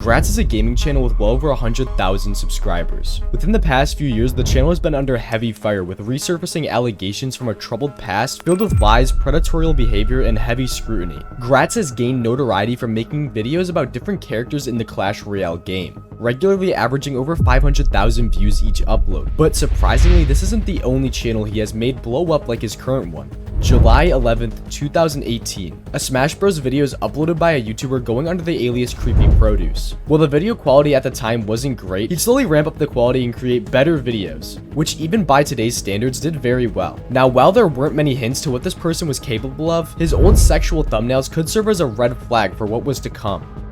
Gratz is a gaming channel with well over 100,000 subscribers. Within the past few years, the channel has been under heavy fire with resurfacing allegations from a troubled past filled with lies, predatory behavior, and heavy scrutiny. Gratz has gained notoriety from making videos about different characters in the Clash Royale game, regularly averaging over 500,000 views each upload. But surprisingly, this isn't the only channel he has made blow up like his current one. July 11th, 2018. A Smash Bros video is uploaded by a YouTuber going under the alias Creepy Produce. While the video quality at the time wasn't great, he'd slowly ramp up the quality and create better videos, which even by today's standards did very well. Now, while there weren't many hints to what this person was capable of, his old sexual thumbnails could serve as a red flag for what was to come.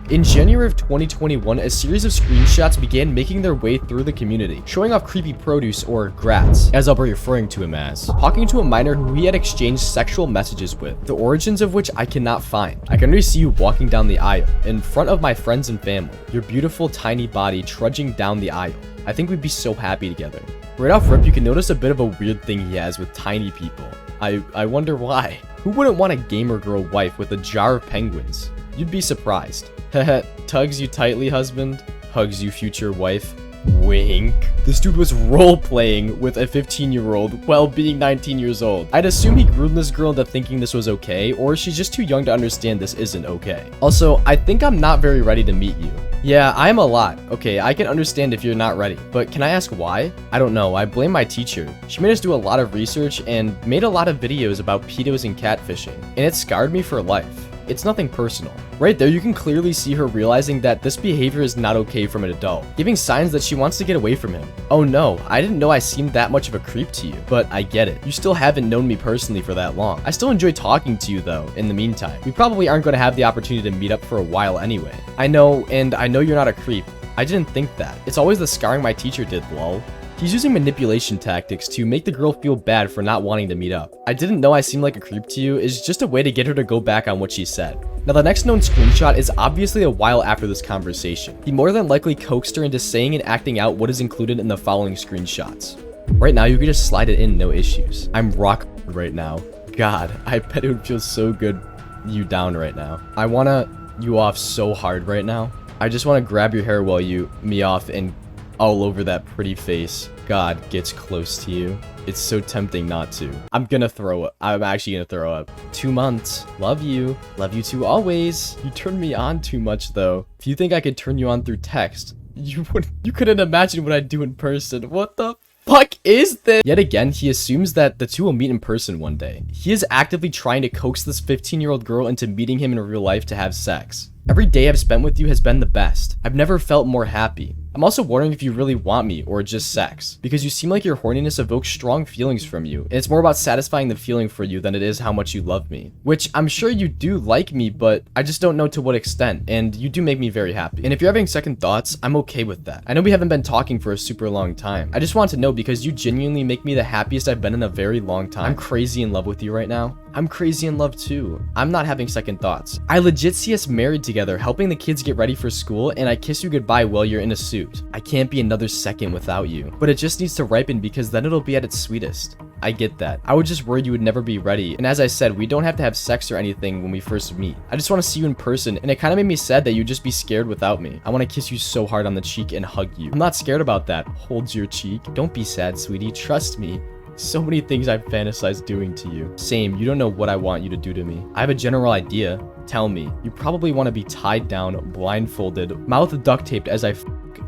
In January of 2021, a series of screenshots began making their way through the community, showing off Creepy Produce, or Gratz, as I'll be referring to him as, talking to a minor who he had exchanged sexual messages with, the origins of which I cannot find. I can already see you walking down the aisle, in front of my friends and family, your beautiful tiny body trudging down the aisle. I think we'd be so happy together. Right off rip, you can notice a bit of a weird thing he has with tiny people. I wonder why. Who wouldn't want a gamer girl wife with a jar of penguins? You'd be surprised. Heh, tugs you tightly, husband. Hugs you, future wife. Wink. This dude was role-playing with a 15-year-old while being 19 years old. I'd assume he groomed this girl into thinking this was okay, or she's just too young to understand this isn't okay. Also, I think I'm not very ready to meet you. Yeah, I'm a lot. Okay, I can understand if you're not ready, but can I ask why? I don't know, I blame my teacher. She made us do a lot of research and made a lot of videos about pedos and catfishing, and it scarred me for life. It's nothing personal. Right there, you can clearly see her realizing that this behavior is not okay from an adult, giving signs that she wants to get away from him. Oh no, I didn't know I seemed that much of a creep to you, but I get it. You still haven't known me personally for that long. I still enjoy talking to you though, in the meantime. We probably aren't going to have the opportunity to meet up for a while anyway. I know, and I know you're not a creep. I didn't think that. It's always the scarring my teacher did, lol. He's using manipulation tactics to make the girl feel bad for not wanting to meet up. I didn't know I seemed like a creep to you is just a way to get her to go back on what she said. Now, the next known screenshot is obviously a while after this conversation. He more than likely coaxed her into saying and acting out what is included in the following screenshots. Right now, you can just slide it in, no issues. I'm rock right now. God, I bet it would feel so good you down right now. I wanna you off so hard right now. I just wanna grab your hair while you me off and all over that pretty face. God gets close to you. It's so tempting not to. I'm gonna throw up. I'm actually gonna throw up. 2 months. Love you. Love you too always. You turned me on too much though. If you think I could turn you on through text, you couldn't imagine what I'd do in person. What the fuck is this? Yet again, he assumes that the two will meet in person one day. He is actively trying to coax this 15-year-old girl into meeting him in real life to have sex. Every day I've spent with you has been the best. I've never felt more happy. I'm also wondering if you really want me or just sex, because you seem like your horniness evokes strong feelings from you, and it's more about satisfying the feeling for you than it is how much you love me. Which I'm sure you do like me, but I just don't know to what extent, and you do make me very happy. And if you're having second thoughts, I'm okay with that. I know we haven't been talking for a super long time. I just want to know because you genuinely make me the happiest I've been in a very long time. I'm crazy in love with you right now. I'm crazy in love too. I'm not having second thoughts. I legit see us married together, helping the kids get ready for school, and I kiss you goodbye while you're in a suit. I can't be another second without you. But it just needs to ripen because then it'll be at its sweetest. I get that. I would just worry you would never be ready. And as I said, we don't have to have sex or anything when we first meet. I just want to see you in person, and it kind of made me sad that you'd just be scared without me. I want to kiss you so hard on the cheek and hug you. I'm not scared about that. Holds your cheek. Don't be sad, sweetie. Trust me. So many things I've fantasized doing to you. Same, you don't know what I want you to do to me. I have a general idea. Tell me. You probably want to be tied down, blindfolded, mouth duct taped as I f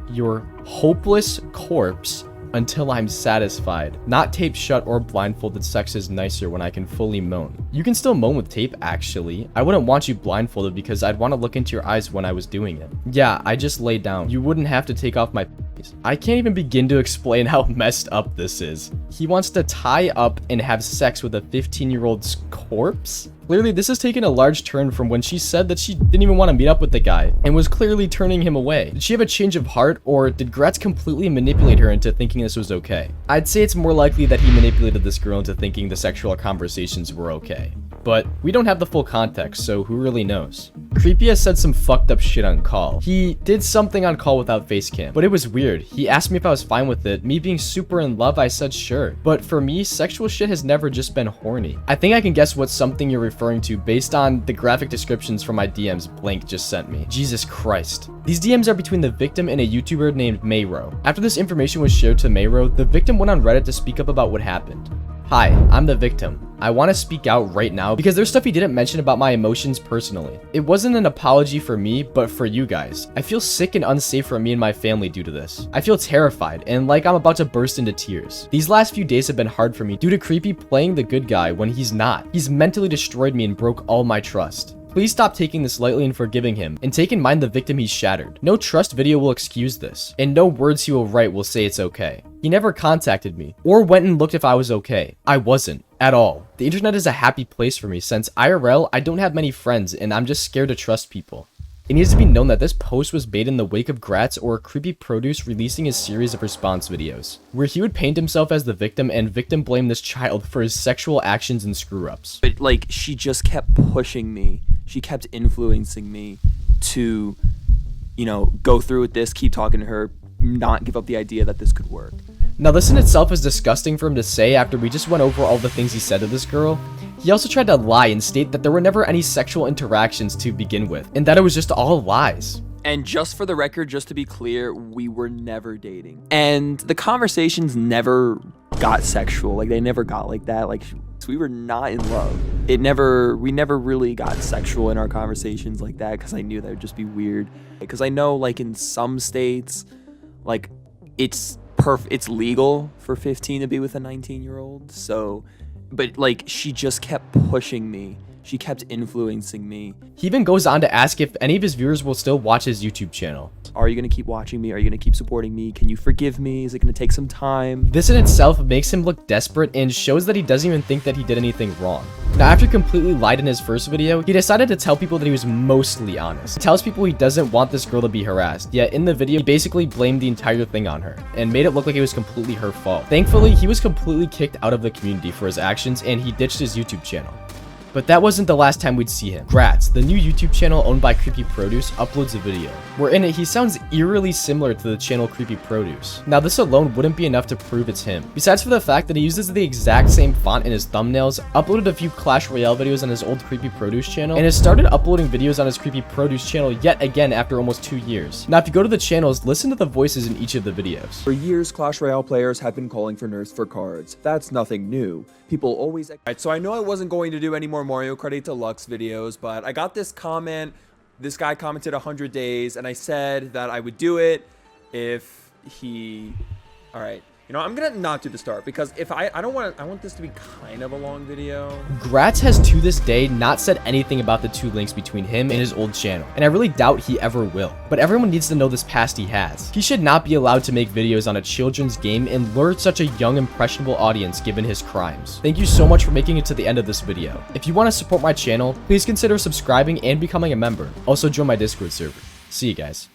your hopeless corpse until I'm satisfied. Not taped shut or blindfolded. Sex is nicer when I can fully moan. You can still moan with tape, actually. I wouldn't want you blindfolded because I'd want to look into your eyes when I was doing it. Yeah, I just lay down. You wouldn't have to take off my p***s. I can't even begin to explain how messed up this is. He wants to tie up and have sex with a 15-year-old's corpse? Clearly, this has taken a large turn from when she said that she didn't even want to meet up with the guy and was clearly turning him away. Did she have a change of heart, or did Gratz completely manipulate her into thinking this was okay? I'd say it's more likely that he manipulated this girl into thinking the sexual conversations were okay. but we don't have the full context, so who really knows? Creepy has said some fucked up shit on call. He did something on call without facecam, but it was weird. He asked me if I was fine with it. Me being super in love, I said sure. But for me, sexual shit has never just been horny. I think I can guess what something you're referring to based on the graphic descriptions from my DMs Blank just sent me. Jesus Christ. These DMs are between the victim and a YouTuber named Mayro. After this information was shared to Mayro, the victim went on Reddit to speak up about what happened. Hi, I'm the victim. I want to speak out right now because there's stuff he didn't mention about my emotions personally. It wasn't an apology for me, but for you guys. I feel sick and unsafe for me and my family due to this. I feel terrified and like I'm about to burst into tears. These last few days have been hard for me due to Creepy playing the good guy when he's not. He's mentally destroyed me and broke all my trust. Please stop taking this lightly and forgiving him, and take in mind the victim he's shattered. No trust video will excuse this, and no words he will write will say it's okay. He never contacted me, or went and looked if I was okay. I wasn't, at all. The internet is a happy place for me since IRL, I don't have many friends, and I'm just scared to trust people. It needs to be known that this post was made in the wake of Gratz or Creepy Produce releasing his series of response videos, where he would paint himself as the victim and victim blame this child for his sexual actions and screw-ups. But like, she just kept pushing me. She kept influencing me to, you know, go through with this, keep talking to her, not give up the idea that this could work. Now this in itself is disgusting for him to say after we just went over all the things he said to this girl. He also tried to lie and state that there were never any sexual interactions to begin with, and that it was just all lies. And just for the record, just to be clear, we were never dating. And the conversations never got sexual. Like, they never got like that. Like, we were not in love. We never really got sexual in our conversations like that, because I knew that would just be weird. Because I know, like, in some states, like, it's legal for 15 to be with a 19-year-old. So, but like, she just kept pushing me. She kept influencing me. He even goes on to ask if any of his viewers will still watch his YouTube channel. Are you going to keep watching me? Are you going to keep supporting me? Can you forgive me? Is it going to take some time? This in itself makes him look desperate and shows that he doesn't even think that he did anything wrong. Now, after he completely lied in his first video, he decided to tell people that he was mostly honest. He tells people he doesn't want this girl to be harassed, yet in the video, he basically blamed the entire thing on her and made it look like it was completely her fault. Thankfully, he was completely kicked out of the community for his actions and he ditched his YouTube channel. But that wasn't the last time we'd see him. Gratz, the new YouTube channel owned by Creepy Produce, uploads a video, where in it he sounds eerily similar to the channel Creepy Produce. Now this alone wouldn't be enough to prove it's him, besides for the fact that he uses the exact same font in his thumbnails, uploaded a few Clash Royale videos on his old Creepy Produce channel, and has started uploading videos on his Creepy Produce channel yet again after almost 2 years. Now if you go to the channels, listen to the voices in each of the videos. For years, Clash Royale players have been calling for nerfs for cards. That's nothing new. People always... Alright, so I know I wasn't going to do any more Mario Kart 8 Deluxe videos, but I got this comment. This guy commented 100 days, and I said that I would do it if he... Alright. You know, I'm gonna not do the start because if I want this to be kind of a long video. Gratz has to this day not said anything about the 2 links between him and his old channel, and I really doubt he ever will. But everyone needs to know this past he has. He should not be allowed to make videos on a children's game and lure such a young, impressionable audience given his crimes. Thank you so much for making it to the end of this video. If you want to support my channel, please consider subscribing and becoming a member. Also join my Discord server. See you guys.